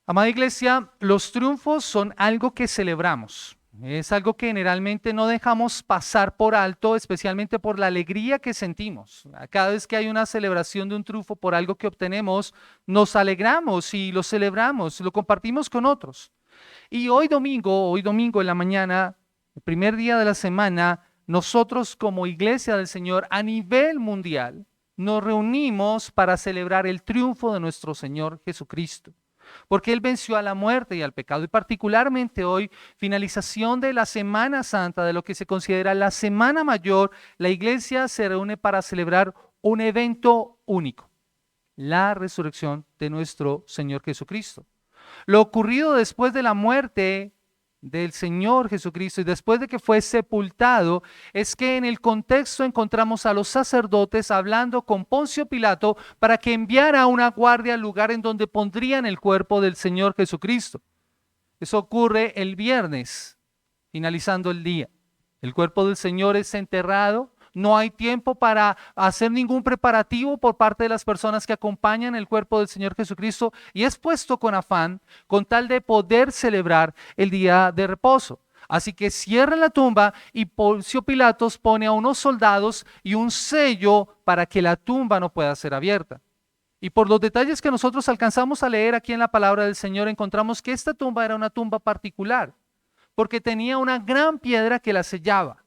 Amada iglesia, los triunfos son algo que celebramos. Es algo que generalmente no dejamos pasar por alto, especialmente por la alegría que sentimos. Cada vez que hay una celebración de un triunfo por algo que obtenemos, nos alegramos y lo celebramos, lo compartimos con otros. Y hoy domingo en la mañana, el primer día de la semana, nosotros como Iglesia del Señor a nivel mundial nos reunimos para celebrar el triunfo de nuestro Señor Jesucristo. Porque Él venció a la muerte y al pecado. Y particularmente hoy, finalización de la Semana Santa, de lo que se considera la Semana Mayor, la iglesia se reúne para celebrar un evento único: la resurrección de nuestro Señor Jesucristo. Lo ocurrido después de la muerte del Señor Jesucristo y después de que fue sepultado, es que en el contexto encontramos a los sacerdotes hablando con Poncio Pilato para que enviara una guardia al lugar en donde pondrían el cuerpo del Señor Jesucristo. Eso ocurre el viernes, finalizando el día. El cuerpo del Señor es enterrado. No hay tiempo para hacer ningún preparativo por parte de las personas que acompañan el cuerpo del Señor Jesucristo, y es puesto con afán con tal de poder celebrar el día de reposo. Así que cierra la tumba y Poncio Pilatos pone a unos soldados y un sello para que la tumba no pueda ser abierta. Y por los detalles que nosotros alcanzamos a leer aquí en la palabra del Señor, encontramos que esta tumba era una tumba particular, porque tenía una gran piedra que la sellaba.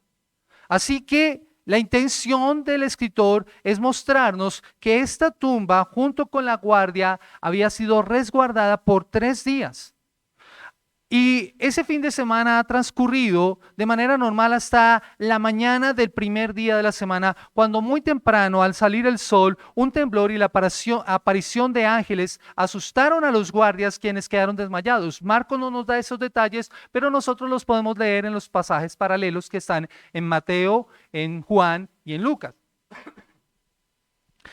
Así que la intención del escritor es mostrarnos que esta tumba, junto con la guardia, había sido resguardada por 3 días. Y ese fin de semana ha transcurrido de manera normal hasta la mañana del primer día de la semana, cuando muy temprano, al salir el sol, un temblor y la aparición de ángeles asustaron a los guardias, quienes quedaron desmayados. Marcos no nos da esos detalles, pero nosotros los podemos leer en los pasajes paralelos que están en Mateo, en Juan y en Lucas.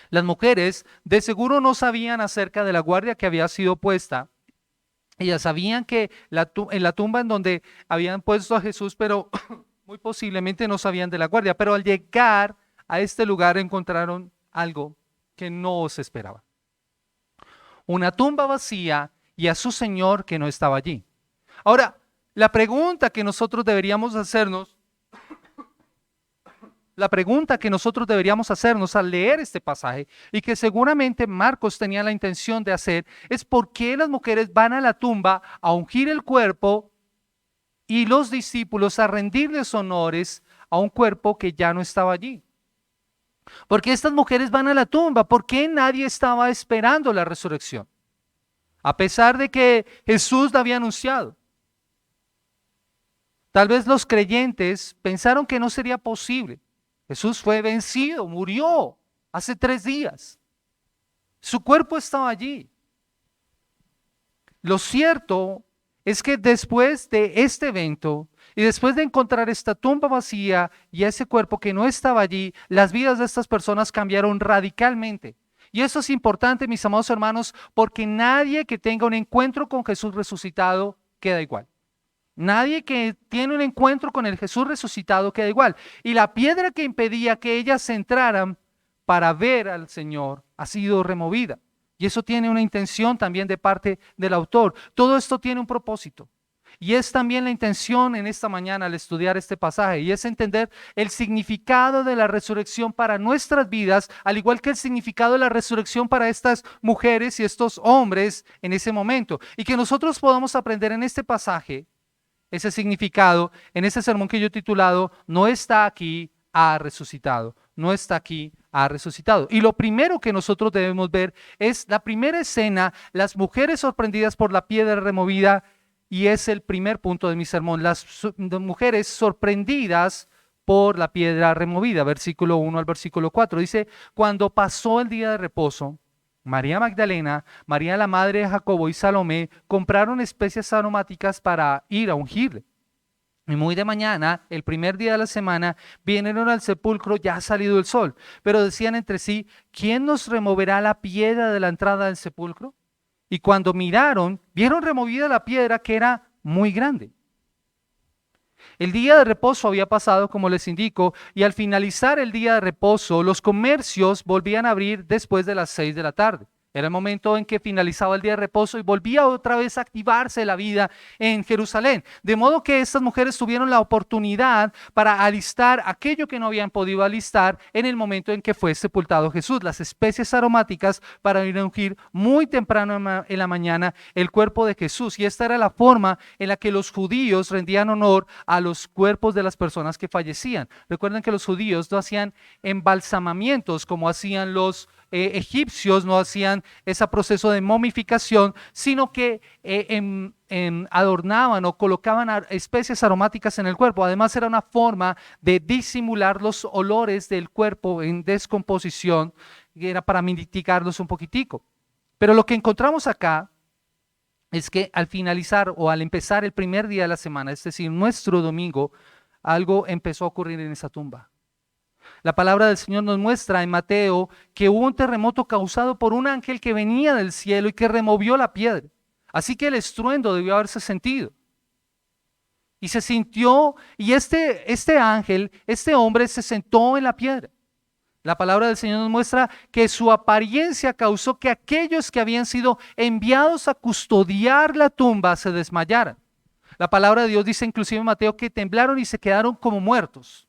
Las mujeres de seguro no sabían acerca de la guardia que había sido puesta. Ellas sabían que en la tumba en donde habían puesto a Jesús, pero muy posiblemente no sabían de la guardia. Pero al llegar a este lugar encontraron algo que no se esperaba: una tumba vacía y a su Señor que no estaba allí. Ahora, la pregunta que nosotros deberíamos hacernos al leer este pasaje, y que seguramente Marcos tenía la intención de hacer, es por qué las mujeres van a la tumba a ungir el cuerpo y los discípulos a rendirles honores a un cuerpo que ya no estaba allí. ¿Por qué estas mujeres van a la tumba? ¿Por qué nadie estaba esperando la resurrección? A pesar de que Jesús la había anunciado. Tal vez los creyentes pensaron que no sería posible. Jesús fue vencido, murió hace 3 días. Su cuerpo estaba allí. Lo cierto es que después de este evento y después de encontrar esta tumba vacía y ese cuerpo que no estaba allí, las vidas de estas personas cambiaron radicalmente. Y eso es importante, mis amados hermanos, porque nadie que tenga un encuentro con Jesús resucitado queda igual. Nadie que tiene un encuentro con el Jesús resucitado queda igual. Y la piedra que impedía que ellas entraran para ver al Señor ha sido removida. Y eso tiene una intención también de parte del autor. Todo esto tiene un propósito. Y es también la intención en esta mañana al estudiar este pasaje, y es entender el significado de la resurrección para nuestras vidas, al igual que el significado de la resurrección para estas mujeres y estos hombres en ese momento. Y que nosotros podamos aprender en este pasaje ese significado en ese sermón que yo he titulado "No está aquí, ha resucitado". No está aquí, ha resucitado. Y lo primero que nosotros debemos ver es la primera escena: las mujeres sorprendidas por la piedra removida, y es el primer punto de mi sermón: las mujeres sorprendidas por la piedra removida. Versículo 1 al versículo 4 dice: cuando pasó el día de reposo, María Magdalena, María la madre de Jacobo y Salomé compraron especias aromáticas para ir a ungirle. Y muy de mañana, el primer día de la semana, vinieron al sepulcro ya salido el sol, pero decían entre sí: ¿quién nos removerá la piedra de la entrada del sepulcro? Y cuando miraron, vieron removida la piedra, que era muy grande. El día de reposo había pasado, como les indico, y al finalizar el día de reposo, los comercios volvían a abrir después de las 6 de la tarde. Era el momento en que finalizaba el día de reposo y volvía otra vez a activarse la vida en Jerusalén. De modo que estas mujeres tuvieron la oportunidad para alistar aquello que no habían podido alistar en el momento en que fue sepultado Jesús, las especies aromáticas para ir a ungir muy temprano en la mañana el cuerpo de Jesús. Y esta era la forma en la que los judíos rendían honor a los cuerpos de las personas que fallecían. Recuerden que los judíos no hacían embalsamamientos como hacían los egipcios, no hacían ese proceso de momificación, sino que adornaban o colocaban especies aromáticas en el cuerpo. Además, era una forma de disimular los olores del cuerpo en descomposición, que era para mitigarlos un poquitico. Pero lo que encontramos acá es que al finalizar o al empezar el primer día de la semana, es decir, nuestro domingo, algo empezó a ocurrir en esa tumba. La palabra del Señor nos muestra en Mateo que hubo un terremoto causado por un ángel que venía del cielo y que removió la piedra. Así que el estruendo debió haberse sentido. Y se sintió, y este ángel, este hombre se sentó en la piedra. La palabra del Señor nos muestra que su apariencia causó que aquellos que habían sido enviados a custodiar la tumba se desmayaran. La palabra de Dios dice inclusive en Mateo que temblaron y se quedaron como muertos.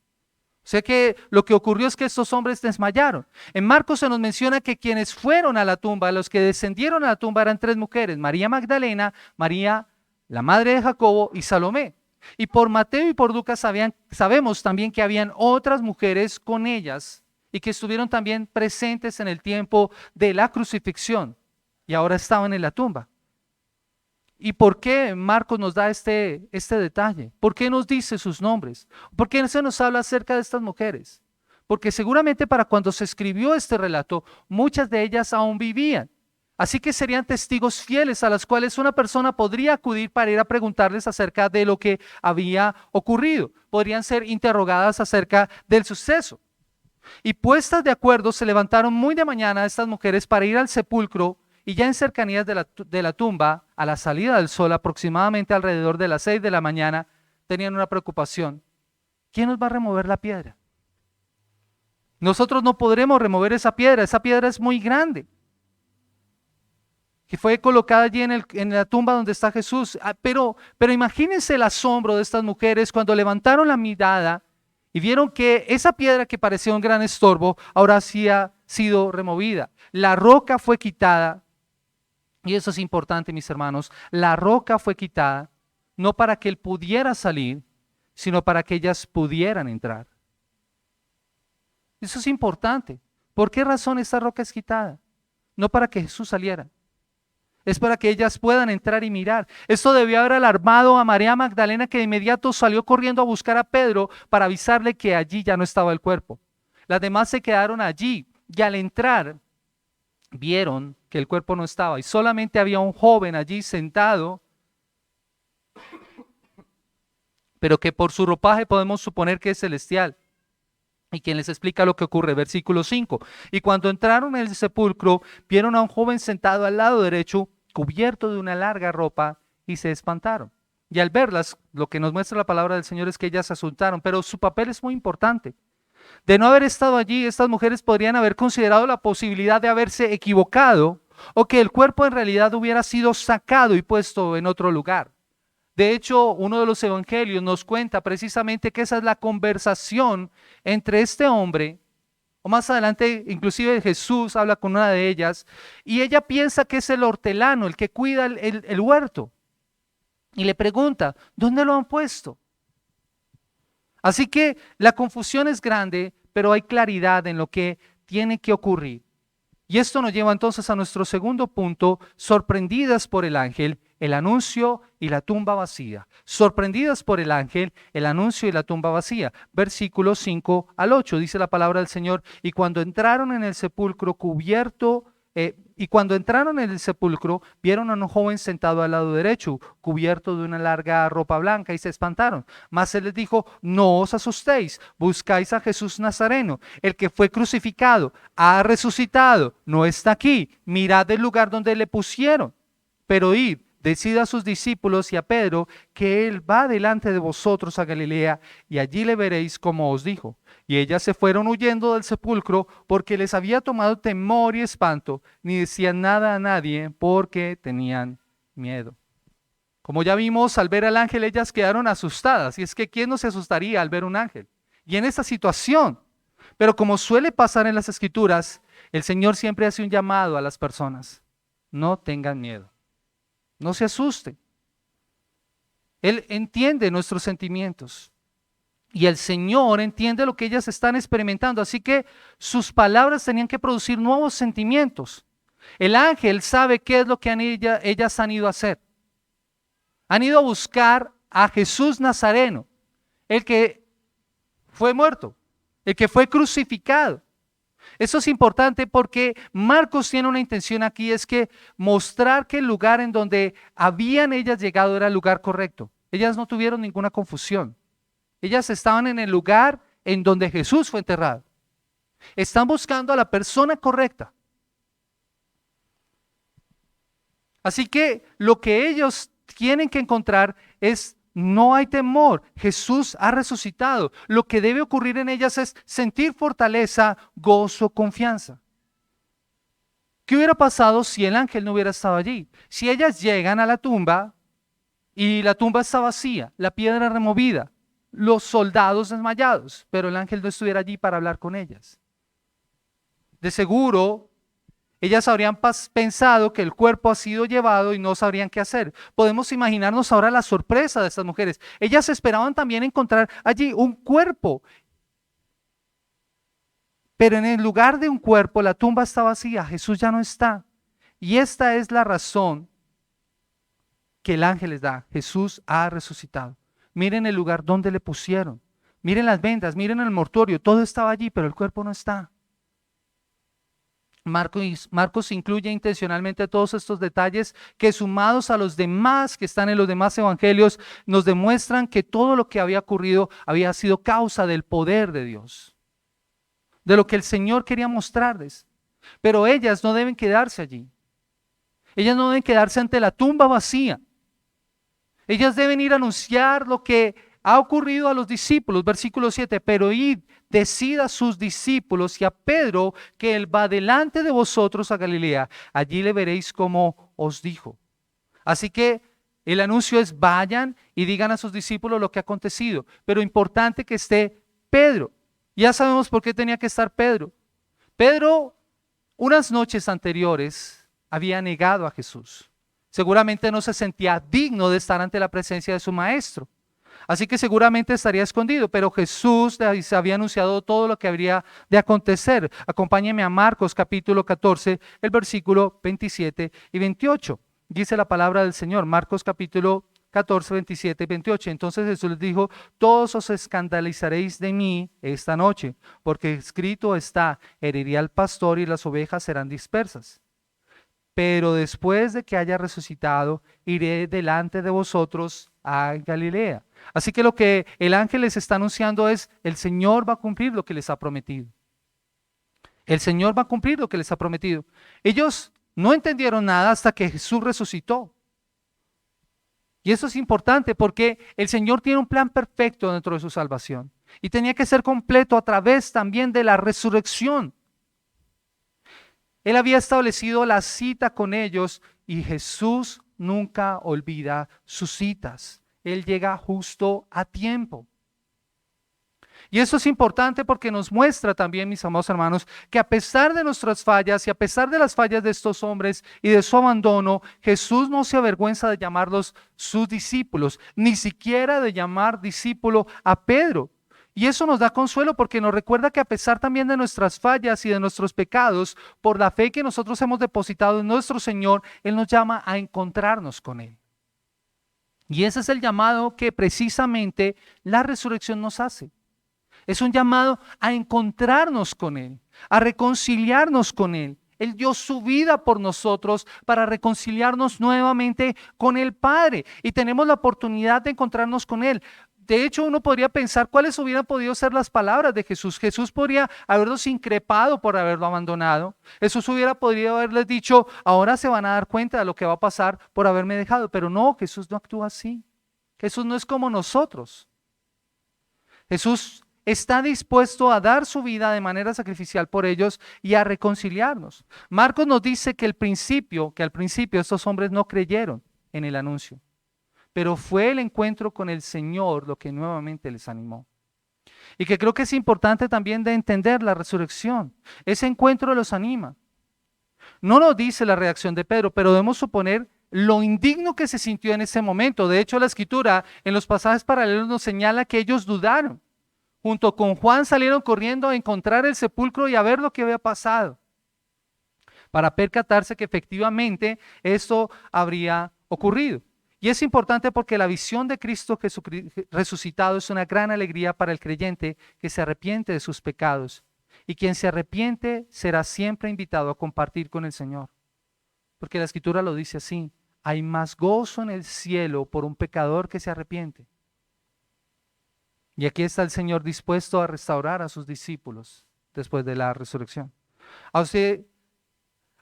O sea que lo que ocurrió es que estos hombres desmayaron. En Marcos se nos menciona que quienes fueron a la tumba, los que descendieron a la tumba eran 3 mujeres, María Magdalena, María, la madre de Jacobo y Salomé. Y por Mateo y por Lucas sabemos también que habían otras mujeres con ellas y que estuvieron también presentes en el tiempo de la crucifixión y ahora estaban en la tumba. ¿Y por qué Marcos nos da este detalle? ¿Por qué nos dice sus nombres? ¿Por qué se nos habla acerca de estas mujeres? Porque seguramente para cuando se escribió este relato, muchas de ellas aún vivían. Así que serían testigos fieles a los cuales una persona podría acudir para ir a preguntarles acerca de lo que había ocurrido. Podrían ser interrogadas acerca del suceso. Y puestas de acuerdo, se levantaron muy de mañana estas mujeres para ir al sepulcro. Y ya en cercanías de la tumba, a la salida del sol, aproximadamente alrededor de las 6 de la mañana, tenían una preocupación. ¿Quién nos va a remover la piedra? Nosotros no podremos remover esa piedra es muy grande, que fue colocada allí en la tumba donde está Jesús. Pero imagínense el asombro de estas mujeres cuando levantaron la mirada y vieron que esa piedra que parecía un gran estorbo, ahora había sido removida. La roca fue quitada. Y eso es importante, mis hermanos. La roca fue quitada no para que él pudiera salir, sino para que ellas pudieran entrar. Eso es importante. ¿Por qué razón esta roca es quitada? No para que Jesús saliera. Es para que ellas puedan entrar y mirar. Esto debió haber alarmado a María Magdalena, que de inmediato salió corriendo a buscar a Pedro para avisarle que allí ya no estaba el cuerpo. Las demás se quedaron allí y al entrar vieron que el cuerpo no estaba y solamente había un joven allí sentado, pero que por su ropaje podemos suponer que es celestial. Y quien les explica lo que ocurre, versículo 5. Y cuando entraron en el sepulcro, vieron a un joven sentado al lado derecho, cubierto de una larga ropa, y se espantaron. Y al verlas, lo que nos muestra la palabra del Señor es que ellas se asustaron, pero su papel es muy importante. De no haber estado allí, estas mujeres podrían haber considerado la posibilidad de haberse equivocado o que el cuerpo en realidad hubiera sido sacado y puesto en otro lugar. De hecho, uno de los evangelios nos cuenta precisamente que esa es la conversación entre este hombre, o más adelante inclusive Jesús habla con una de ellas, y ella piensa que es el hortelano, el que cuida el huerto, y le pregunta, ¿dónde lo han puesto? Así que la confusión es grande, pero hay claridad en lo que tiene que ocurrir. Y esto nos lleva entonces a nuestro segundo punto, sorprendidas por el ángel, el anuncio y la tumba vacía. Sorprendidas por el ángel, el anuncio y la tumba vacía. Versículos 5 al 8, dice la palabra del Señor, y cuando entraron en el sepulcro vieron a un joven sentado al lado derecho, cubierto de una larga ropa blanca, y se espantaron. Mas él les dijo, no os asustéis, buscáis a Jesús Nazareno, el que fue crucificado, ha resucitado, no está aquí, mirad el lugar donde le pusieron. Pero id, decida a sus discípulos y a Pedro que él va delante de vosotros a Galilea y allí le veréis como os dijo. Y ellas se fueron huyendo del sepulcro porque les había tomado temor y espanto, ni decían nada a nadie porque tenían miedo. Como ya vimos, al ver al ángel ellas quedaron asustadas. Y es que ¿quién no se asustaría al ver un ángel? Y en esta situación, pero como suele pasar en las Escrituras, el Señor siempre hace un llamado a las personas. No tengan miedo, no se asusten. Él entiende nuestros sentimientos y el Señor entiende lo que ellas están experimentando. Así que sus palabras tenían que producir nuevos sentimientos. El ángel sabe qué es lo que ellas han ido a hacer. Han ido a buscar a Jesús Nazareno, el que fue muerto, el que fue crucificado. Eso es importante porque Marcos tiene una intención aquí, es que mostrar que el lugar en donde habían ellas llegado era el lugar correcto. Ellas no tuvieron ninguna confusión. Ellas estaban en el lugar en donde Jesús fue enterrado. Están buscando a la persona correcta. Así que lo que ellos tienen que encontrar es: no hay temor, Jesús ha resucitado. Lo que debe ocurrir en ellas es sentir fortaleza, gozo, confianza. ¿Qué hubiera pasado si el ángel no hubiera estado allí? Si ellas llegan a la tumba y la tumba está vacía, la piedra removida, los soldados desmayados, pero el ángel no estuviera allí para hablar con ellas. De seguro, ellas habrían pensado que el cuerpo ha sido llevado y no sabrían qué hacer. Podemos imaginarnos ahora la sorpresa de estas mujeres. Ellas esperaban también encontrar allí un cuerpo. Pero en el lugar de un cuerpo, la tumba está vacía, Jesús ya no está. Y esta es la razón que el ángel les da: Jesús ha resucitado. Miren el lugar donde le pusieron. Miren las vendas, miren el mortuorio, todo estaba allí, pero el cuerpo no está. Marcos incluye intencionalmente todos estos detalles que, sumados a los demás que están en los demás evangelios, nos demuestran que todo lo que había ocurrido había sido causa del poder de Dios, de lo que el Señor quería mostrarles. Pero ellas no deben quedarse allí. Ellas no deben quedarse ante la tumba vacía. Ellas deben ir a anunciar lo que ha ocurrido a los discípulos. Versículo 7, pero id, decid a sus discípulos y a Pedro que él va delante de vosotros a Galilea. Allí le veréis como os dijo. Así que el anuncio es: vayan y digan a sus discípulos lo que ha acontecido. Pero importante que esté Pedro. Ya sabemos por qué tenía que estar Pedro. Pedro, unas noches anteriores, había negado a Jesús. Seguramente no se sentía digno de estar ante la presencia de su maestro. Así que seguramente estaría escondido, pero Jesús se había anunciado todo lo que habría de acontecer. Acompáñeme a Marcos capítulo 14, el versículo 27 y 28. Dice la palabra del Señor, Marcos capítulo 14, 27 y 28. Entonces Jesús les dijo: todos os escandalizaréis de mí esta noche, porque escrito está: heriré al pastor y las ovejas serán dispersas. Pero después de que haya resucitado, iré delante de vosotros a Galilea. Así que lo que el ángel les está anunciando es: el Señor va a cumplir lo que les ha prometido. El Señor va a cumplir lo que les ha prometido. Ellos no entendieron nada hasta que Jesús resucitó. Y eso es importante porque el Señor tiene un plan perfecto dentro de su salvación. Y tenía que ser completo a través también de la resurrección. Él había establecido la cita con ellos y Jesús nunca olvida sus citas. Él llega justo a tiempo. Y eso es importante porque nos muestra también, mis amados hermanos, que a pesar de nuestras fallas y a pesar de las fallas de estos hombres y de su abandono, Jesús no se avergüenza de llamarlos sus discípulos, ni siquiera de llamar discípulo a Pedro. Y eso nos da consuelo porque nos recuerda que a pesar también de nuestras fallas y de nuestros pecados, por la fe que nosotros hemos depositado en nuestro Señor, Él nos llama a encontrarnos con Él. Y ese es el llamado que precisamente la resurrección nos hace. Es un llamado a encontrarnos con Él, a reconciliarnos con Él. Él dio su vida por nosotros para reconciliarnos nuevamente con el Padre. Y tenemos la oportunidad de encontrarnos con Él. De hecho, uno podría pensar cuáles hubieran podido ser las palabras de Jesús. Jesús podría haberlos increpado por haberlo abandonado. Jesús podría haberles dicho, ahora se van a dar cuenta de lo que va a pasar por haberme dejado. Pero no, Jesús no actúa así. Jesús no es como nosotros. Jesús está dispuesto a dar su vida de manera sacrificial por ellos y a reconciliarnos. Marcos nos dice que al principio estos hombres no creyeron en el anuncio. Pero fue el encuentro con el Señor lo que nuevamente les animó. Y que creo que es importante también de entender la resurrección. Ese encuentro los anima. No nos dice la reacción de Pedro, pero debemos suponer lo indigno que se sintió en ese momento. De hecho, la Escritura en los pasajes paralelos nos señala que ellos dudaron. Junto con Juan salieron corriendo a encontrar el sepulcro y a ver lo que había pasado, para percatarse que efectivamente esto habría ocurrido. Y es importante porque la visión de Cristo resucitado es una gran alegría para el creyente que se arrepiente de sus pecados. Y quien se arrepiente será siempre invitado a compartir con el Señor. Porque la Escritura lo dice así: hay más gozo en el cielo por un pecador que se arrepiente. Y aquí está el Señor dispuesto a restaurar a sus discípulos después de la resurrección.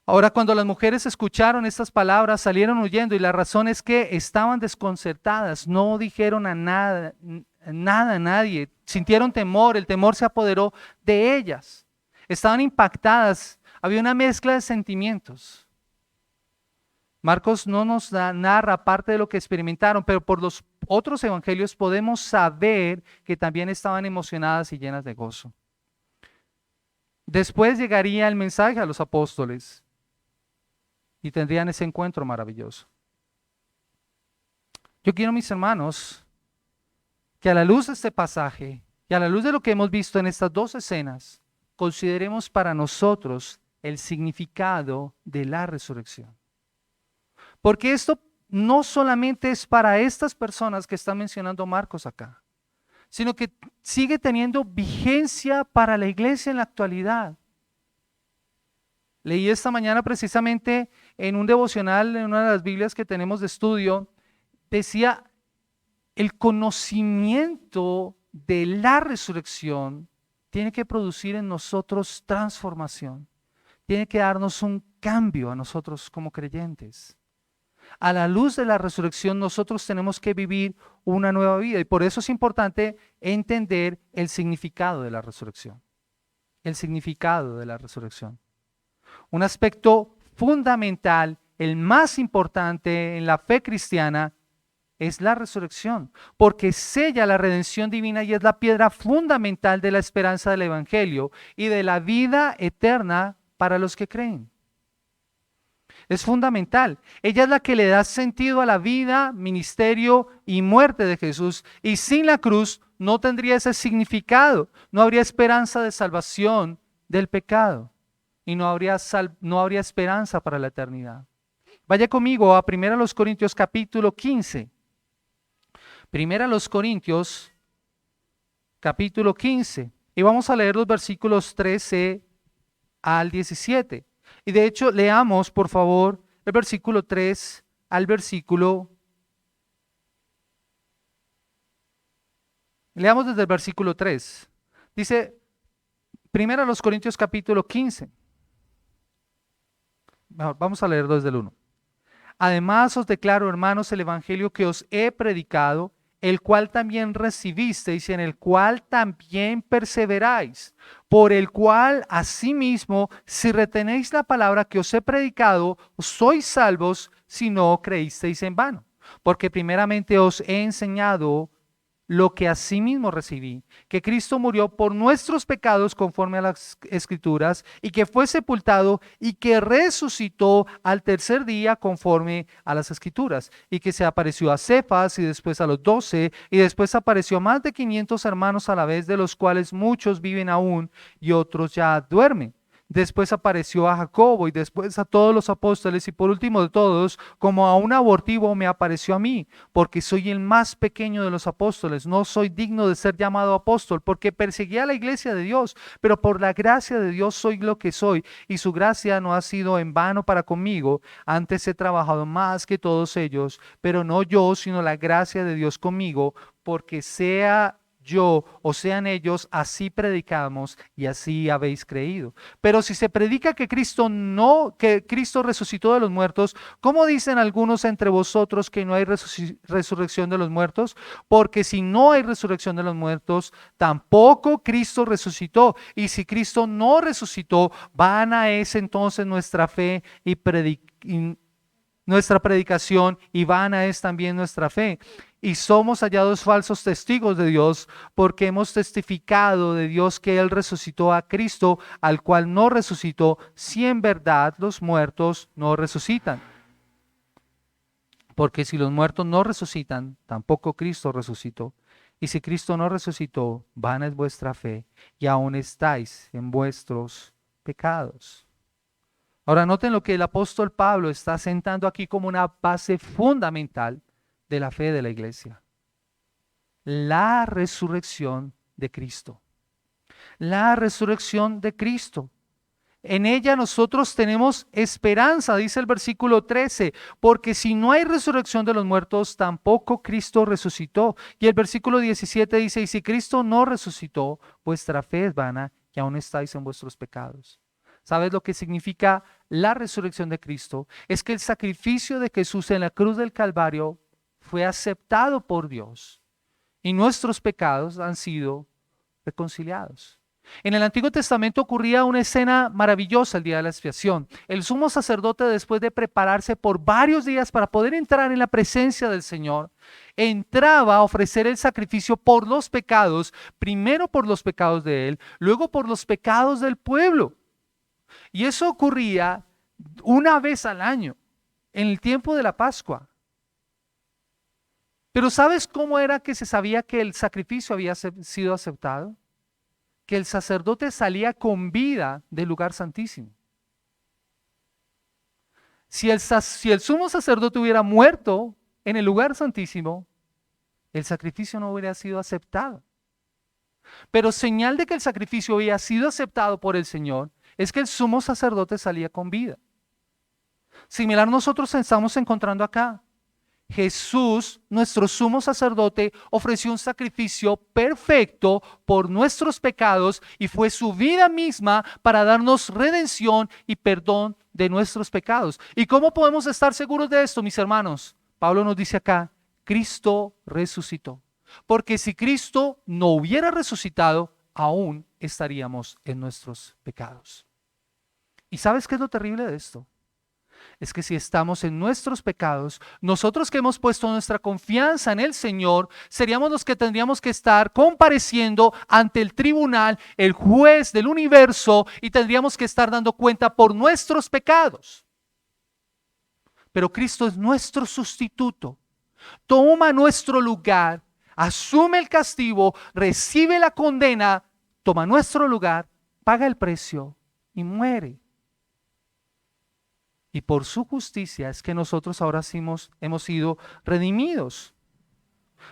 Ahora, cuando las mujeres escucharon estas palabras, salieron huyendo, y la razón es que estaban desconcertadas, no dijeron nada a nadie, sintieron temor, el temor se apoderó de ellas, estaban impactadas, había una mezcla de sentimientos. Marcos no nos narra parte de lo que experimentaron, pero por los otros evangelios podemos saber que también estaban emocionadas y llenas de gozo. Después llegaría el mensaje a los apóstoles y tendrían ese encuentro maravilloso. Yo quiero, mis hermanos, que a la luz de este pasaje y a la luz de lo que hemos visto en estas dos escenas, consideremos para nosotros el significado de la resurrección. Porque esto no solamente es para estas personas que está mencionando Marcos acá, sino que sigue teniendo vigencia para la iglesia en la actualidad. Leí esta mañana precisamente en un devocional, en una de las Biblias que tenemos de estudio, decía: el conocimiento de la resurrección tiene que producir en nosotros transformación, tiene que darnos un cambio a nosotros como creyentes. A la luz de la resurrección nosotros tenemos que vivir una nueva vida, y por eso es importante entender el significado de la resurrección. El significado de la resurrección. Un aspecto fundamental, el más importante en la fe cristiana, es la resurrección, porque sella la redención divina y es la piedra fundamental de la esperanza del Evangelio y de la vida eterna para los que creen. Es fundamental. Ella es la que le da sentido a la vida, ministerio y muerte de Jesús. Y sin la cruz no tendría ese significado. No habría esperanza de salvación del pecado. Y no habría esperanza para la eternidad. Vaya conmigo a 1 Corintios capítulo 15. 1 Corintios capítulo 15. Y vamos a leer los versículos 13 al 17. Y de hecho, leamos, por favor, el versículo 3 al versículo... Leamos desde el versículo 3. Dice, 1 Corintios capítulo 15. Vamos a leer desde el 1. Además os declaro, hermanos, el evangelio que os he predicado, el cual también recibisteis y en el cual también perseveráis, por el cual asimismo, si retenéis la palabra que os he predicado, sois salvos si no creísteis en vano. Porque primeramente os he enseñado lo que asimismo recibí, que Cristo murió por nuestros pecados conforme a las Escrituras, y que fue sepultado y que resucitó al tercer día conforme a las Escrituras, y que se apareció a Cefas y después a los 12, y después apareció a más de 500 hermanos a la vez, de los cuales muchos viven aún y otros ya duermen. después apareció a Jacobo y después a todos los apóstoles y por último de todos, como a un abortivo me apareció a mí, porque soy el más pequeño de los apóstoles, no soy digno de ser llamado apóstol, porque perseguía a la iglesia de Dios, pero por la gracia de Dios soy lo que soy y su gracia no ha sido en vano para conmigo, antes he trabajado más que todos ellos, pero no yo, sino la gracia de Dios conmigo, porque sea yo o sean ellos, así predicamos y así habéis creído. Pero si se predica que Cristo resucitó de los muertos, ¿cómo dicen algunos entre vosotros que no hay resurrección de los muertos? Porque si no hay resurrección de los muertos, tampoco Cristo resucitó. Y si Cristo no resucitó, vana es entonces nuestra fe y nuestra predicación, y vana es también nuestra fe. Y somos hallados falsos testigos de Dios, porque hemos testificado de Dios que Él resucitó a Cristo, al cual no resucitó, si en verdad los muertos no resucitan. Porque si los muertos no resucitan, tampoco Cristo resucitó. Y si Cristo no resucitó, vana es vuestra fe, y aún estáis en vuestros pecados. Ahora noten lo que el apóstol Pablo está sentando aquí como una base fundamental de la fe de la iglesia. La resurrección de Cristo. La resurrección de Cristo. En ella nosotros tenemos esperanza, dice el versículo 13, porque si no hay resurrección de los muertos, tampoco Cristo resucitó. Y el versículo 17 dice, y si Cristo no resucitó, vuestra fe es vana y aún estáis en vuestros pecados. ¿Sabes lo que significa la resurrección de Cristo? Es que el sacrificio de Jesús en la cruz del Calvario fue aceptado por Dios y nuestros pecados han sido reconciliados. En el Antiguo Testamento ocurría una escena maravillosa el día de la expiación. El sumo sacerdote, después de prepararse por varios días para poder entrar en la presencia del Señor, entraba a ofrecer el sacrificio por los pecados, primero por los pecados de él, luego por los pecados del pueblo. Y eso ocurría una vez al año, en el tiempo de la Pascua. Pero ¿sabes cómo era que se sabía que el sacrificio había sido aceptado? Que el sacerdote salía con vida del lugar santísimo. Si el sumo sacerdote hubiera muerto en el lugar santísimo, el sacrificio no hubiera sido aceptado. Pero señal de que el sacrificio había sido aceptado por el Señor es que el sumo sacerdote salía con vida. Similar nosotros estamos encontrando acá. Jesús, nuestro sumo sacerdote, ofreció un sacrificio perfecto por nuestros pecados y fue su vida misma para darnos redención y perdón de nuestros pecados. ¿Y cómo podemos estar seguros de esto, mis hermanos? Pablo nos dice acá, Cristo resucitó. Porque si Cristo no hubiera resucitado, aún estaríamos en nuestros pecados. ¿Y sabes qué es lo terrible de esto? Es que si estamos en nuestros pecados, nosotros que hemos puesto nuestra confianza en el Señor, seríamos los que tendríamos que estar compareciendo ante el tribunal, el juez del universo, y tendríamos que estar dando cuenta por nuestros pecados. Pero Cristo es nuestro sustituto, toma nuestro lugar, asume el castigo, recibe la condena, toma nuestro lugar, paga el precio y muere. Y por su justicia es que nosotros ahora sí hemos sido redimidos.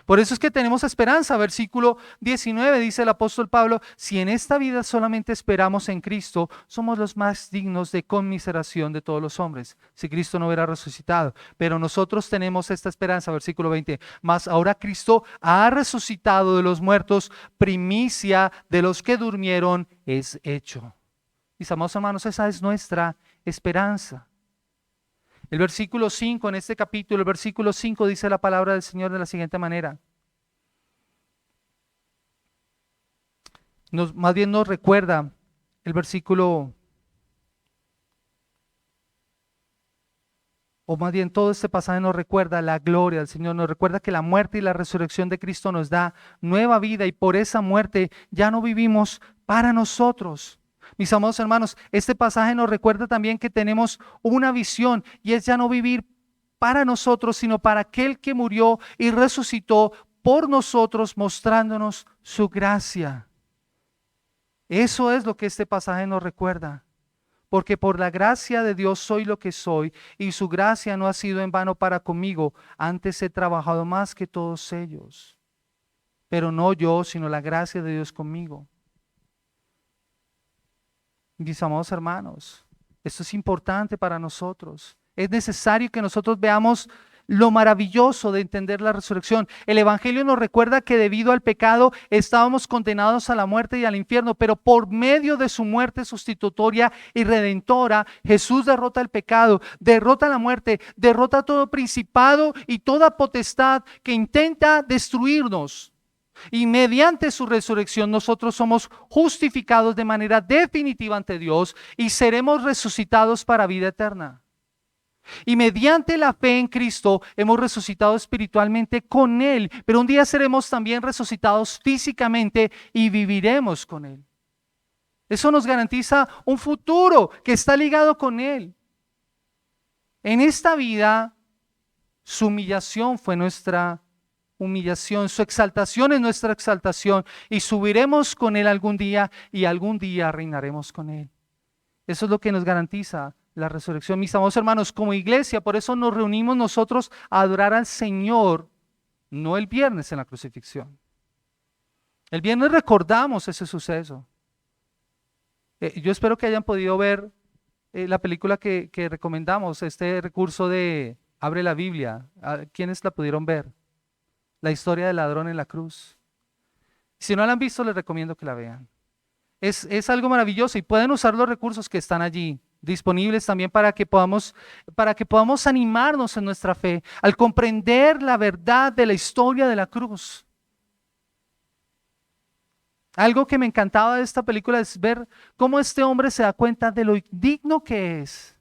Por eso es que tenemos esperanza. Versículo 19 dice el apóstol Pablo, si en esta vida solamente esperamos en Cristo, somos los más dignos de conmiseración de todos los hombres, si Cristo no hubiera resucitado. Pero nosotros tenemos esta esperanza, versículo 20, mas ahora Cristo ha resucitado de los muertos, primicia de los que durmieron es hecho. Mis amados hermanos, esa es nuestra esperanza. El versículo 5 en este capítulo, el versículo 5 dice la palabra del Señor de la siguiente manera. Más bien nos recuerda el versículo, o más bien todo este pasaje nos recuerda la gloria del Señor, nos recuerda que la muerte y la resurrección de Cristo nos da nueva vida y por esa muerte ya no vivimos para nosotros. Mis amados hermanos, este pasaje nos recuerda también que tenemos una visión y es ya no vivir para nosotros, sino para aquel que murió y resucitó por nosotros, mostrándonos su gracia. Eso es lo que este pasaje nos recuerda. porque por la gracia de Dios soy lo que soy, y su gracia no ha sido en vano para conmigo. Antes he trabajado más que todos ellos, pero no yo, sino la gracia de Dios conmigo. Mis amados hermanos, esto es importante para nosotros. Es necesario que nosotros veamos lo maravilloso de entender la resurrección. El Evangelio nos recuerda que debido al pecado estábamos condenados a la muerte y al infierno, pero por medio de su muerte sustitutoria y redentora, Jesús derrota el pecado, derrota la muerte, derrota todo principado y toda potestad que intenta destruirnos. Y mediante su resurrección nosotros somos justificados de manera definitiva ante Dios y seremos resucitados para vida eterna. Y mediante la fe en Cristo hemos resucitado espiritualmente con Él, pero un día seremos también resucitados físicamente y viviremos con Él. Eso nos garantiza un futuro que está ligado con Él. En esta vida, su humillación fue nuestra humillación, su exaltación es nuestra exaltación, y subiremos con Él algún día y algún día reinaremos con Él. Eso es lo que nos garantiza la resurrección. Mis amados hermanos, como iglesia, por eso nos reunimos nosotros a adorar al Señor, no el viernes en la crucifixión. El viernes recordamos ese suceso. Yo espero que hayan podido ver la película que recomendamos, este recurso de Abre la Biblia. ¿Quiénes la pudieron ver? La historia del ladrón en la cruz. Si no la han visto, les recomiendo que la vean. Es algo maravilloso y pueden usar los recursos que están allí disponibles también para que podamos animarnos en nuestra fe al comprender la verdad de la historia de la cruz. Algo que me encantaba de esta película es ver cómo este hombre se da cuenta de lo indigno que es,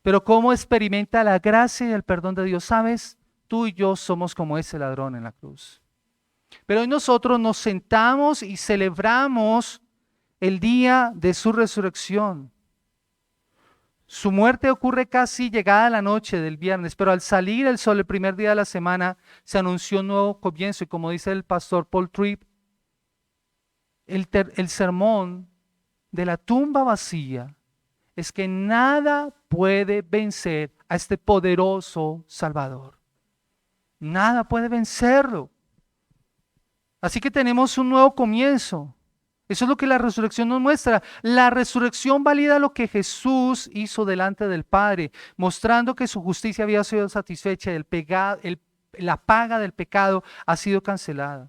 pero cómo experimenta la gracia y el perdón de Dios. ¿Sabes? Tú y yo somos como ese ladrón en la cruz. Pero hoy nosotros nos sentamos y celebramos el día de su resurrección. Su muerte ocurre casi llegada la noche del viernes, pero al salir el sol el primer día de la semana se anunció un nuevo comienzo, y como dice el pastor Paul Tripp, el sermón de la tumba vacía es que nada puede vencer a este poderoso Salvador. Nada puede vencerlo. Así que tenemos un nuevo comienzo. Eso es lo que la resurrección nos muestra. La resurrección valida lo que Jesús hizo delante del Padre, mostrando que su justicia había sido satisfecha y la paga del pecado ha sido cancelada.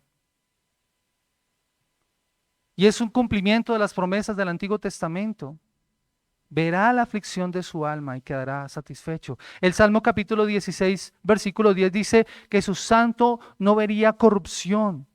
Y es un cumplimiento de las promesas del Antiguo Testamento. Verá la aflicción de su alma y quedará satisfecho. El Salmo capítulo 16, versículo 10 dice que su santo no vería corrupción.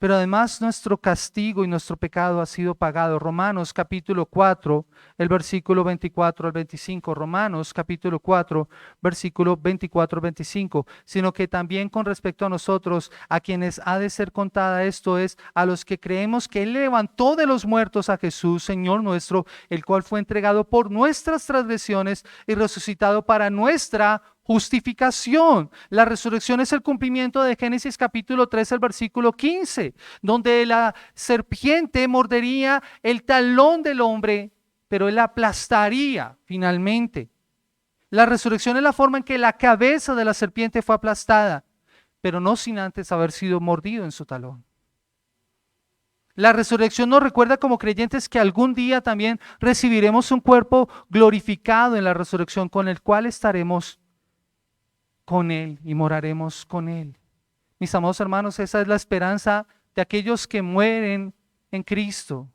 Pero además nuestro castigo y nuestro pecado ha sido pagado. Romanos capítulo 4, el versículo 24 al 25. Romanos capítulo 4, versículo 24 al 25. Sino que también con respecto a nosotros, a quienes ha de ser contada esto es, a los que creemos que Él levantó de los muertos a Jesús, Señor nuestro, el cual fue entregado por nuestras transgresiones y resucitado para nuestra justificación. La resurrección es el cumplimiento de Génesis capítulo 3, el versículo 15, donde la serpiente mordería el talón del hombre, pero él aplastaría finalmente. La resurrección es la forma en que la cabeza de la serpiente fue aplastada, pero no sin antes haber sido mordido en su talón. La resurrección nos recuerda como creyentes que algún día también recibiremos un cuerpo glorificado en la resurrección, con el cual estaremos con Él y moraremos con Él. Mis amados hermanos, esa es la esperanza de aquellos que mueren en Cristo.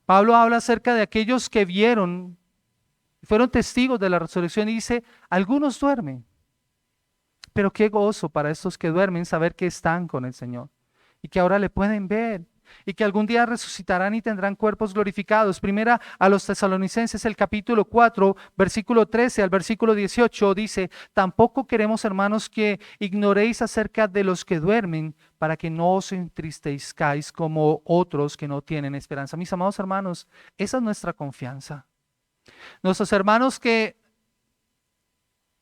Pablo habla acerca de aquellos que vieron, fueron testigos de la resurrección, y dice, algunos duermen, pero qué gozo para estos que duermen saber que están con el Señor y que ahora le pueden ver, y que algún día resucitarán y tendrán cuerpos glorificados. Primera a los Tesalonicenses, el capítulo 4, versículo 13 al versículo 18 dice, tampoco queremos, hermanos, que ignoréis acerca de los que duermen, para que no os entristezcáis como otros que no tienen esperanza. Mis amados hermanos, esa es nuestra confianza. Nuestros hermanos que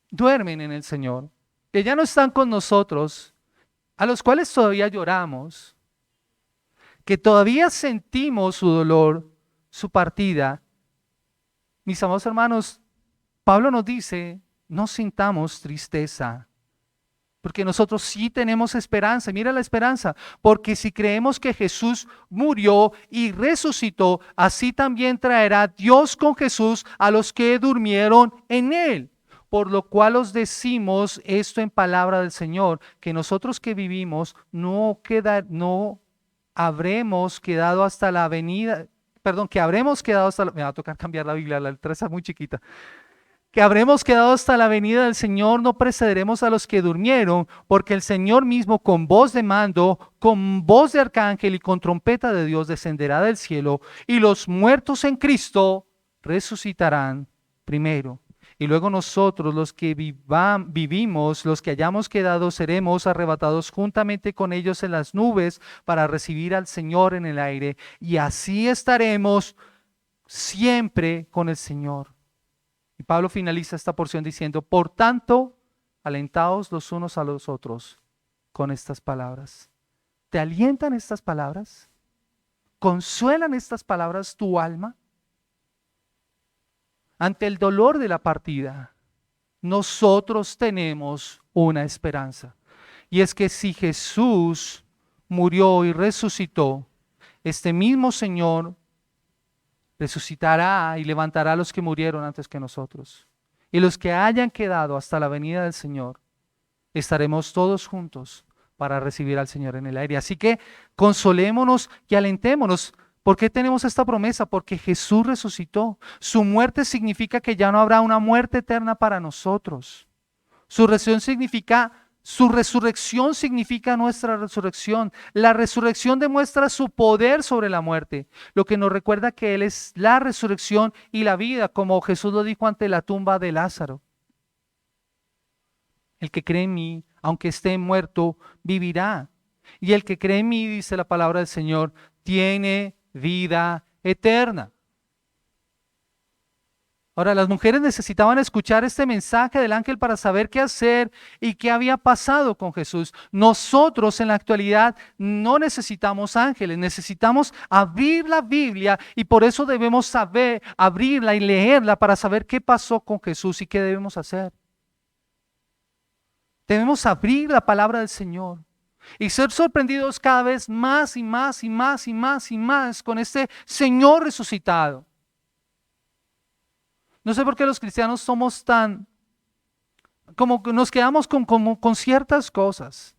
duermen en el Señor, que ya no están con nosotros, a los cuales todavía lloramos, que todavía sentimos su dolor, su partida, mis amados hermanos, Pablo nos dice, no sintamos tristeza, porque nosotros sí tenemos esperanza. Mira la esperanza, porque si creemos que Jesús murió y resucitó, así también traerá Dios con Jesús a los que durmieron en él. Por lo cual os decimos esto en palabra del Señor, que nosotros que vivimos no habremos quedado hasta la venida, perdón, que habremos quedado hasta me va a tocar cambiar la Biblia, la letra está muy chiquita. Que habremos quedado hasta la venida del Señor, no precederemos a los que durmieron, porque el Señor mismo con voz de mando, con voz de arcángel y con trompeta de Dios descenderá del cielo, y los muertos en Cristo resucitarán primero. Y luego nosotros, los que vivimos, los que hayamos quedado, seremos arrebatados juntamente con ellos en las nubes para recibir al Señor en el aire. Y así estaremos siempre con el Señor. Y Pablo finaliza esta porción diciendo, por tanto, alentaos los unos a los otros con estas palabras. ¿Te alientan estas palabras? ¿Consuelan estas palabras tu alma? Ante el dolor de la partida, nosotros tenemos una esperanza. Y es que si Jesús murió y resucitó, este mismo Señor resucitará y levantará a los que murieron antes que nosotros. Y los que hayan quedado hasta la venida del Señor, estaremos todos juntos para recibir al Señor en el aire. Así que consolémonos y alentémonos. ¿Por qué tenemos esta promesa? Porque Jesús resucitó. Su muerte significa que ya no habrá una muerte eterna para nosotros. Su resurrección significa nuestra resurrección. La resurrección demuestra su poder sobre la muerte, lo que nos recuerda que Él es la resurrección y la vida, como Jesús lo dijo ante la tumba de Lázaro. El que cree en mí, aunque esté muerto, vivirá. Y el que cree en mí, dice la palabra del Señor, tiene vida eterna. Ahora, las mujeres necesitaban escuchar este mensaje del ángel para saber qué hacer y qué había pasado con Jesús. Nosotros en la actualidad no necesitamos ángeles, necesitamos abrir la Biblia y por eso debemos saber abrirla y leerla para saber qué pasó con Jesús y qué debemos hacer. Debemos abrir la palabra del Señor y ser sorprendidos cada vez más y más y más y más y más con este Señor resucitado. No sé por qué los cristianos somos tan, como que nos quedamos con ciertas cosas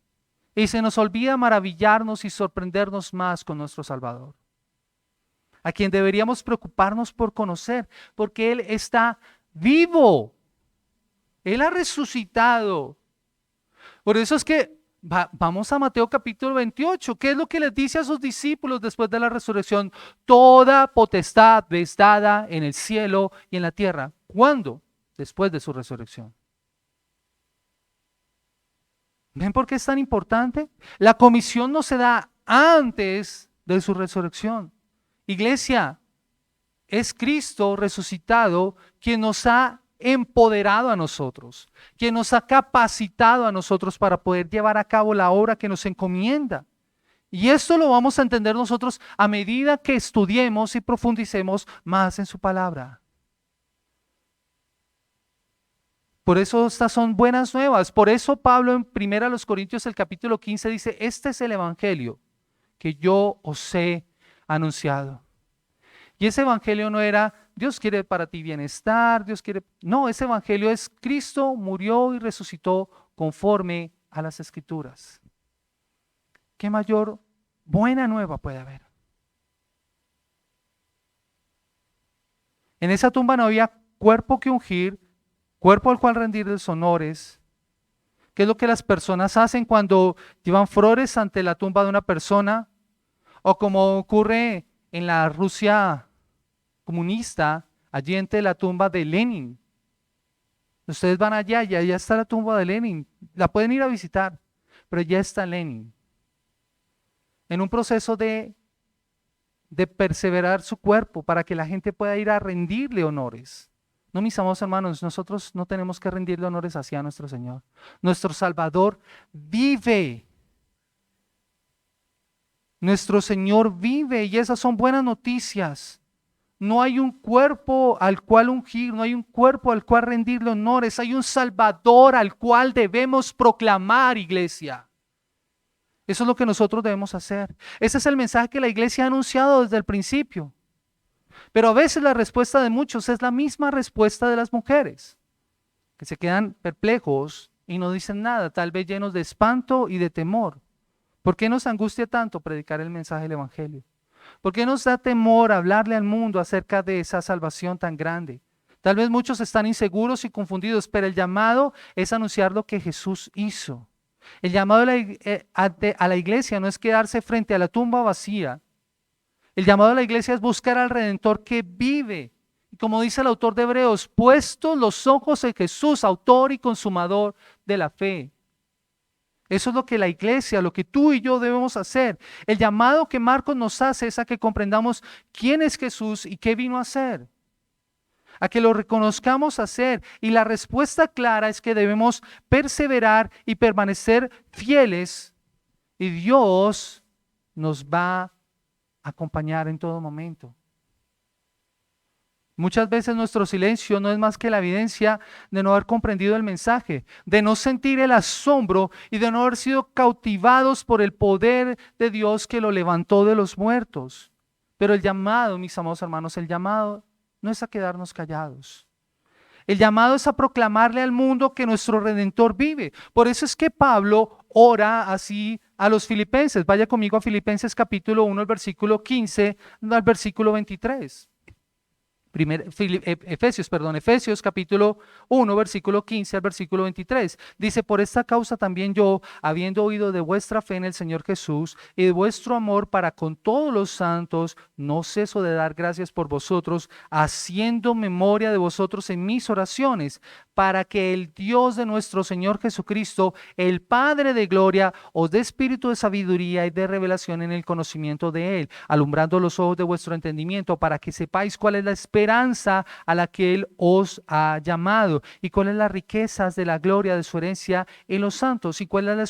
y se nos olvida maravillarnos y sorprendernos más con nuestro Salvador, a quien deberíamos preocuparnos por conocer, porque Él está vivo, Él ha resucitado. Por eso es que vamos a Mateo capítulo 28. ¿Qué es lo que les dice a sus discípulos después de la resurrección? Toda potestad es dada en el cielo y en la tierra. ¿Cuándo? Después de su resurrección. ¿Ven por qué es tan importante? La comisión no se da antes de su resurrección. Iglesia, es Cristo resucitado quien nos ha empoderado a nosotros, quien nos ha capacitado a nosotros para poder llevar a cabo la obra que nos encomienda. Y esto lo vamos a entender nosotros a medida que estudiemos y profundicemos más en su palabra. Por eso estas son buenas nuevas. Por eso Pablo en 1 Corintios el capítulo 15 dice, este es el evangelio que yo os he anunciado. Y ese evangelio no era, Dios quiere para ti bienestar, Dios quiere... No, ese evangelio es Cristo murió y resucitó conforme a las Escrituras. ¿Qué mayor buena nueva puede haber? En esa tumba no había cuerpo que ungir, cuerpo al cual rendir deshonores. ¿Qué es lo que las personas hacen cuando llevan flores ante la tumba de una persona? O como ocurre en la Rusia comunista, allí ante la tumba de Lenin. Ustedes van allá y allá está la tumba de Lenin. La pueden ir a visitar, pero ya está Lenin. En un proceso de perseverar su cuerpo para que la gente pueda ir a rendirle honores. No, mis amados hermanos, nosotros no tenemos que rendirle honores hacia nuestro Señor. Nuestro Salvador vive. Nuestro Señor vive y esas son buenas noticias. No hay un cuerpo al cual ungir, no hay un cuerpo al cual rendirle honores, hay un Salvador al cual debemos proclamar, iglesia. Eso es lo que nosotros debemos hacer. Ese es el mensaje que la iglesia ha anunciado desde el principio. Pero a veces la respuesta de muchos es la misma respuesta de las mujeres, que se quedan perplejos y no dicen nada, tal vez llenos de espanto y de temor. ¿Por qué nos angustia tanto predicar el mensaje del Evangelio? ¿Por qué nos da temor hablarle al mundo acerca de esa salvación tan grande? Tal vez muchos están inseguros y confundidos, pero el llamado es anunciar lo que Jesús hizo. El llamado a la iglesia no es quedarse frente a la tumba vacía. El llamado a la iglesia es buscar al Redentor que vive. Y como dice el autor de Hebreos, puestos los ojos en Jesús, autor y consumador de la fe. Eso es lo que la iglesia, lo que tú y yo debemos hacer. El llamado que Marcos nos hace es a que comprendamos quién es Jesús y qué vino a hacer. A que lo reconozcamos hacer. Y la respuesta clara es que debemos perseverar y permanecer fieles. Y Dios nos va a acompañar en todo momento. Muchas veces nuestro silencio no es más que la evidencia de no haber comprendido el mensaje, de no sentir el asombro y de no haber sido cautivados por el poder de Dios que lo levantó de los muertos. Pero el llamado, mis amados hermanos, el llamado no es a quedarnos callados. El llamado es a proclamarle al mundo que nuestro Redentor vive. Por eso es que Pablo ora así a los filipenses. Vaya conmigo a Filipenses capítulo 1, el versículo 15 al versículo 23. Efesios capítulo 1, versículo 15 al versículo 23. Dice, por esta causa también yo, habiendo oído de vuestra fe en el Señor Jesús y de vuestro amor para con todos los santos, no ceso de dar gracias por vosotros, haciendo memoria de vosotros en mis oraciones, para que el Dios de nuestro Señor Jesucristo, el Padre de gloria, os dé espíritu de sabiduría y de revelación en el conocimiento de Él, alumbrando los ojos de vuestro entendimiento, para que sepáis cuál es la esperanza a la que Él os ha llamado, y cuáles las riquezas de la gloria de su herencia en los santos, y cuál es la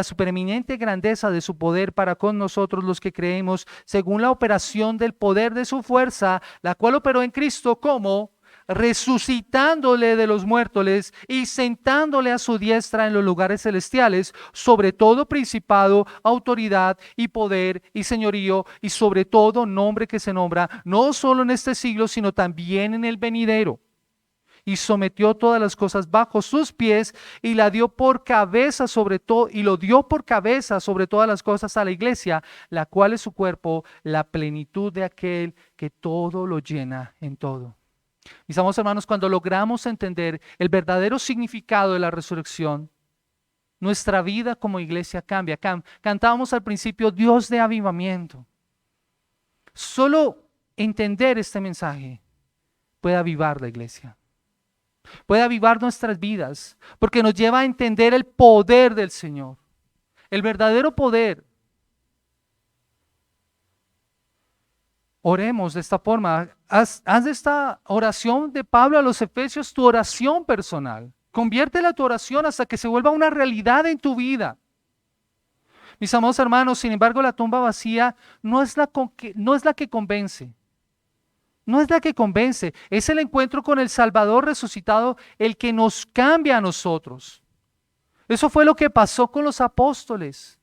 supereminente grandeza de su poder para con nosotros los que creemos, según la operación del poder de su fuerza, la cual operó en Cristo como resucitándole de los muertos y sentándole a su diestra en los lugares celestiales, sobre todo principado, autoridad y poder y señorío, y sobre todo nombre que se nombra, no solo en este siglo, sino también en el venidero. Y sometió todas las cosas bajo sus pies y la dio por cabeza sobre todo, y lo dio por cabeza sobre todas las cosas a la iglesia, la cual es su cuerpo, la plenitud de aquel que todo lo llena en todo. Mis amados hermanos, cuando logramos entender el verdadero significado de la resurrección, nuestra vida como iglesia cambia. Cantábamos al principio, Dios de avivamiento. Solo entender este mensaje puede avivar la iglesia, puede avivar nuestras vidas, porque nos lleva a entender el poder del Señor, el verdadero poder. Oremos de esta forma. Haz de esta oración de Pablo a los Efesios tu oración personal. Conviértela a tu oración hasta que se vuelva una realidad en tu vida. Mis amados hermanos, sin embargo, la tumba vacía no es la que convence. No es la que convence. Es el encuentro con el Salvador resucitado el que nos cambia a nosotros. Eso fue lo que pasó con los apóstoles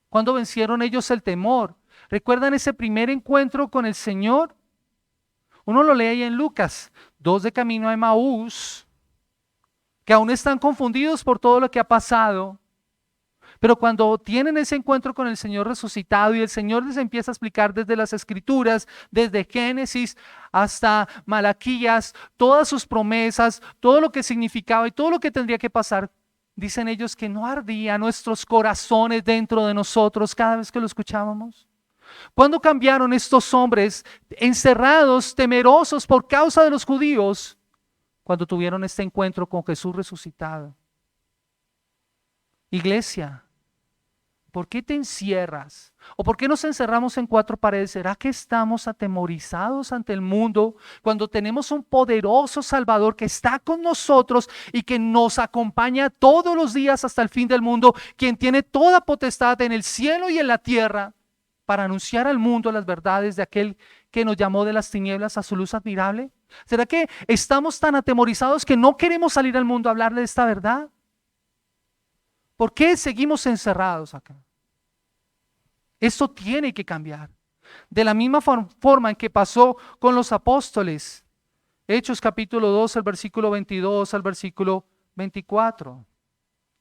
cuando vencieron ellos el temor. ¿Recuerdan ese primer encuentro con el Señor? Uno lo lee ahí en Lucas, 2 de camino a Emaús, que aún están confundidos por todo lo que ha pasado, pero cuando tienen ese encuentro con el Señor resucitado y el Señor les empieza a explicar desde las Escrituras, desde Génesis hasta Malaquías, todas sus promesas, todo lo que significaba y todo lo que tendría que pasar, dicen ellos que no ardía nuestros corazones dentro de nosotros cada vez que lo escuchábamos. ¿Cuándo cambiaron estos hombres encerrados, temerosos por causa de los judíos? Cuando tuvieron este encuentro con Jesús resucitado. Iglesia, ¿por qué te encierras? ¿O por qué nos encerramos en cuatro paredes? ¿Será que estamos atemorizados ante el mundo cuando tenemos un poderoso Salvador que está con nosotros y que nos acompaña todos los días hasta el fin del mundo, quien tiene toda potestad en el cielo y en la tierra, para anunciar al mundo las verdades de aquel que nos llamó de las tinieblas a su luz admirable? ¿Será que estamos tan atemorizados que no queremos salir al mundo a hablarle de esta verdad? ¿Por qué seguimos encerrados acá? Esto tiene que cambiar. De la misma forma en que pasó con los apóstoles. Hechos capítulo 2, el versículo 22 al versículo 24.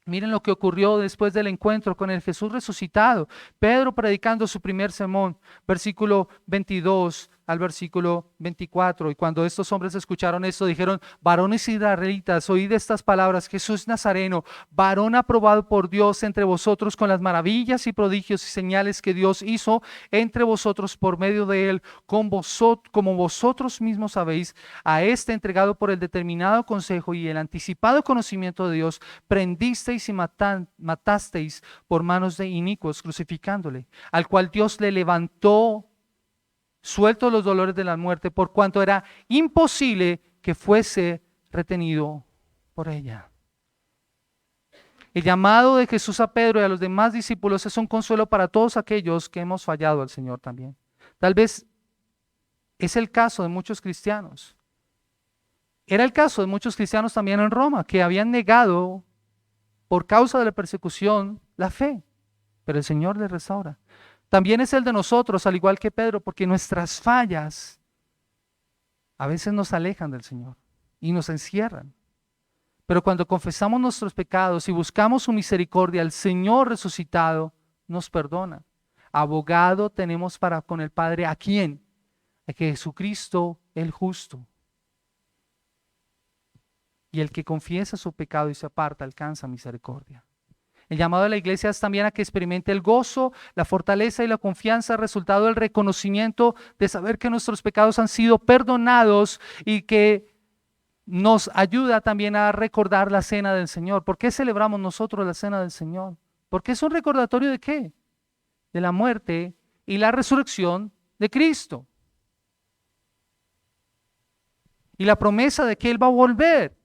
Miren lo que ocurrió después del encuentro con el Jesús resucitado. Pedro predicando su primer sermón, versículo 22 al versículo 24. Y cuando estos hombres escucharon esto, dijeron: varones israelitas, oíd estas palabras. Jesús Nazareno, varón aprobado por Dios entre vosotros con las maravillas y prodigios y señales que Dios hizo entre vosotros por medio de él, como vosotros mismos sabéis, a este entregado por el determinado consejo y el anticipado conocimiento de Dios, prendisteis y matasteis por manos de inicuos, crucificándole, al cual Dios le levantó sueltos los dolores de la muerte, por cuanto era imposible que fuese retenido por ella. El llamado de Jesús a Pedro y a los demás discípulos es un consuelo para todos aquellos que hemos fallado al Señor también. Tal vez es el caso de muchos cristianos. Era el caso de muchos cristianos también en Roma, que habían negado por causa de la persecución la fe, pero el Señor les restaura. También es el de nosotros, al igual que Pedro, porque nuestras fallas a veces nos alejan del Señor y nos encierran. Pero cuando confesamos nuestros pecados y buscamos su misericordia, el Señor resucitado nos perdona. Abogado tenemos para con el Padre, ¿a quién? A Jesucristo el justo. Y el que confiesa su pecado y se aparta alcanza misericordia. El llamado de la iglesia es también a que experimente el gozo, la fortaleza y la confianza, resultado del reconocimiento de saber que nuestros pecados han sido perdonados y que nos ayuda también a recordar la cena del Señor. ¿Por qué celebramos nosotros la cena del Señor? Porque es un recordatorio ¿de qué? De la muerte y la resurrección de Cristo. Y la promesa de que Él va a volver.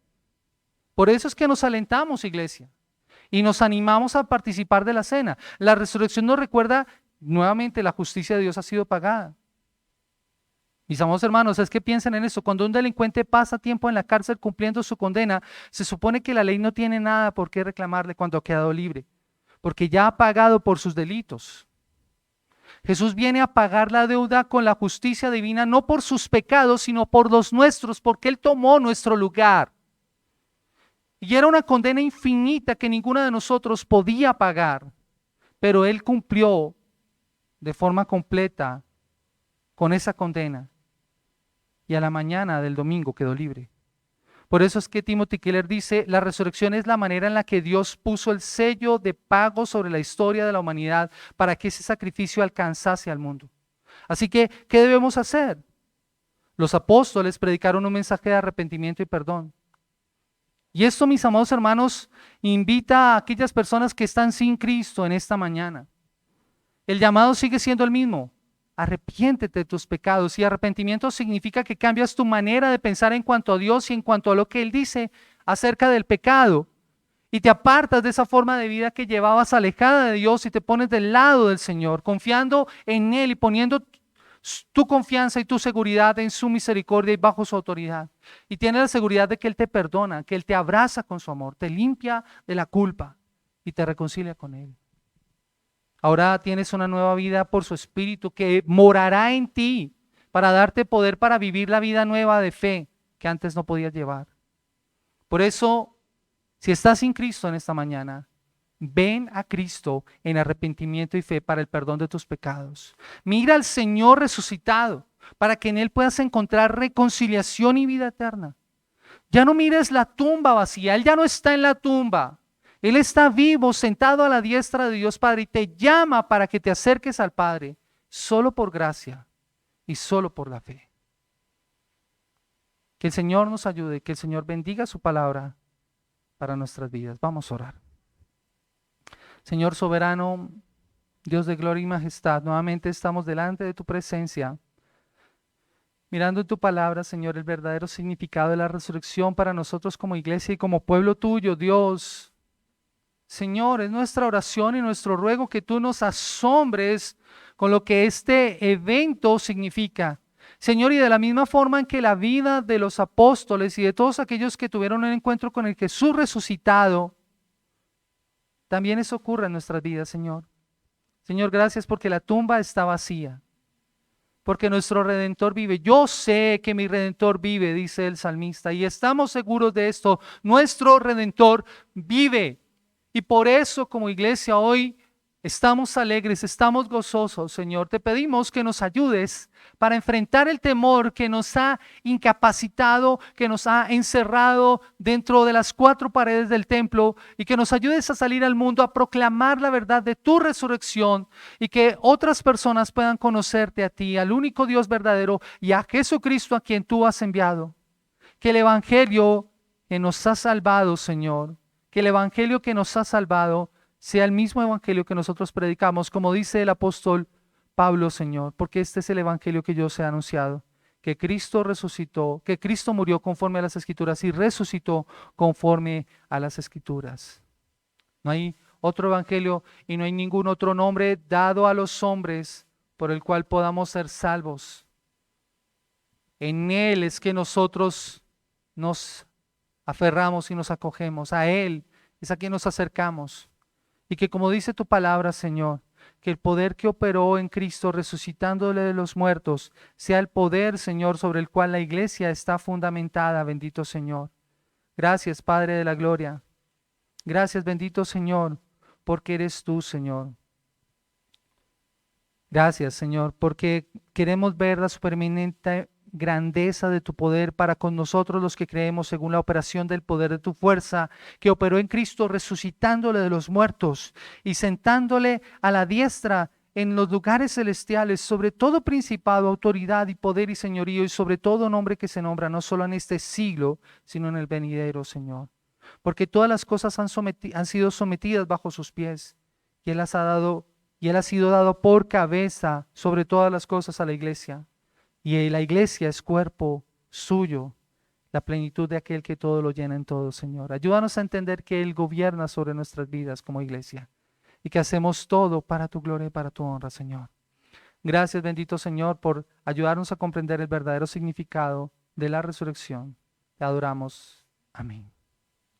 Por eso es que nos alentamos, iglesia. Y nos animamos a participar de la cena. La resurrección nos recuerda nuevamente la justicia de Dios ha sido pagada. Mis amados hermanos, es que piensen en eso. Cuando un delincuente pasa tiempo en la cárcel cumpliendo su condena, se supone que la ley no tiene nada por qué reclamarle cuando ha quedado libre, porque ya ha pagado por sus delitos. Jesús viene a pagar la deuda con la justicia divina, no por sus pecados, sino por los nuestros, porque Él tomó nuestro lugar. Y era una condena infinita que ninguno de nosotros podía pagar, pero Él cumplió de forma completa con esa condena. Y a la mañana del domingo quedó libre. Por eso es que Timothy Keller dice: la resurrección es la manera en la que Dios puso el sello de pago sobre la historia de la humanidad para que ese sacrificio alcanzase al mundo. Así que, ¿qué debemos hacer? Los apóstoles predicaron un mensaje de arrepentimiento y perdón. Y esto, mis amados hermanos, invita a aquellas personas que están sin Cristo en esta mañana. El llamado sigue siendo el mismo. Arrepiéntete de tus pecados. Y arrepentimiento significa que cambias tu manera de pensar en cuanto a Dios y en cuanto a lo que Él dice acerca del pecado. Y te apartas de esa forma de vida que llevabas alejada de Dios y te pones del lado del Señor, confiando en Él y poniendo tu confianza y tu seguridad en su misericordia y bajo su autoridad. Y tienes la seguridad de que Él te perdona, que Él te abraza con su amor, te limpia de la culpa y te reconcilia con Él. Ahora tienes una nueva vida por su Espíritu que morará en ti para darte poder para vivir la vida nueva de fe que antes no podías llevar. Por eso, si estás sin Cristo en esta mañana, ven a Cristo en arrepentimiento y fe para el perdón de tus pecados. Mira al Señor resucitado para que en Él puedas encontrar reconciliación y vida eterna. Ya no mires la tumba vacía, Él ya no está en la tumba. Él está vivo, sentado a la diestra de Dios Padre y te llama para que te acerques al Padre solo por gracia y solo por la fe. Que el Señor nos ayude, que el Señor bendiga su palabra para nuestras vidas. Vamos a orar. Señor soberano, Dios de gloria y majestad, nuevamente estamos delante de tu presencia, mirando en tu palabra, Señor, el verdadero significado de la resurrección para nosotros como iglesia y como pueblo tuyo, Dios. Señor, es nuestra oración y nuestro ruego que tú nos asombres con lo que este evento significa, Señor, y de la misma forma en que la vida de los apóstoles y de todos aquellos que tuvieron un encuentro con el Jesús resucitado, también eso ocurre en nuestras vidas, Señor. Señor, gracias porque la tumba está vacía, porque nuestro Redentor vive. Yo sé que mi Redentor vive, dice el salmista, y estamos seguros de esto. Nuestro Redentor vive. Y por eso, como iglesia, hoy estamos alegres, estamos gozosos, Señor. Te pedimos que nos ayudes para enfrentar el temor que nos ha incapacitado, que nos ha encerrado dentro de las cuatro paredes del templo, y que nos ayudes a salir al mundo a proclamar la verdad de tu resurrección, y que otras personas puedan conocerte a ti, al único Dios verdadero, y a Jesucristo a quien tú has enviado. Que el evangelio que nos ha salvado, Señor, que el evangelio que nos ha salvado sea el mismo evangelio que nosotros predicamos, como dice el apóstol Pablo, Señor, porque este es el evangelio que yo os he anunciado, que Cristo resucitó, que Cristo murió conforme a las Escrituras y resucitó conforme a las Escrituras. No hay otro evangelio y no hay ningún otro nombre dado a los hombres por el cual podamos ser salvos. En Él es que nosotros nos aferramos y nos acogemos. A Él es a quien nos acercamos. Y que, como dice tu palabra, Señor, que el poder que operó en Cristo resucitándole de los muertos sea el poder, Señor, sobre el cual la iglesia está fundamentada, bendito Señor. Gracias, Padre de la gloria. Gracias, bendito Señor, porque eres tú, Señor. Gracias, Señor, porque queremos ver la supereminente grandeza de tu poder para con nosotros los que creemos, según la operación del poder de tu fuerza que operó en Cristo, resucitándole de los muertos y sentándole a la diestra en los lugares celestiales, sobre todo principado, autoridad y poder y señorío, y sobre todo nombre que se nombra, no solo en este siglo, sino en el venidero, Señor. Porque todas las cosas han sido sometidas bajo sus pies, y Él las ha dado, y Él ha sido dado por cabeza sobre todas las cosas a la iglesia. Y la iglesia es cuerpo suyo, la plenitud de aquel que todo lo llena en todo, Señor. Ayúdanos a entender que Él gobierna sobre nuestras vidas como iglesia y que hacemos todo para tu gloria y para tu honra, Señor. Gracias, bendito Señor, por ayudarnos a comprender el verdadero significado de la resurrección. Te adoramos. Amén.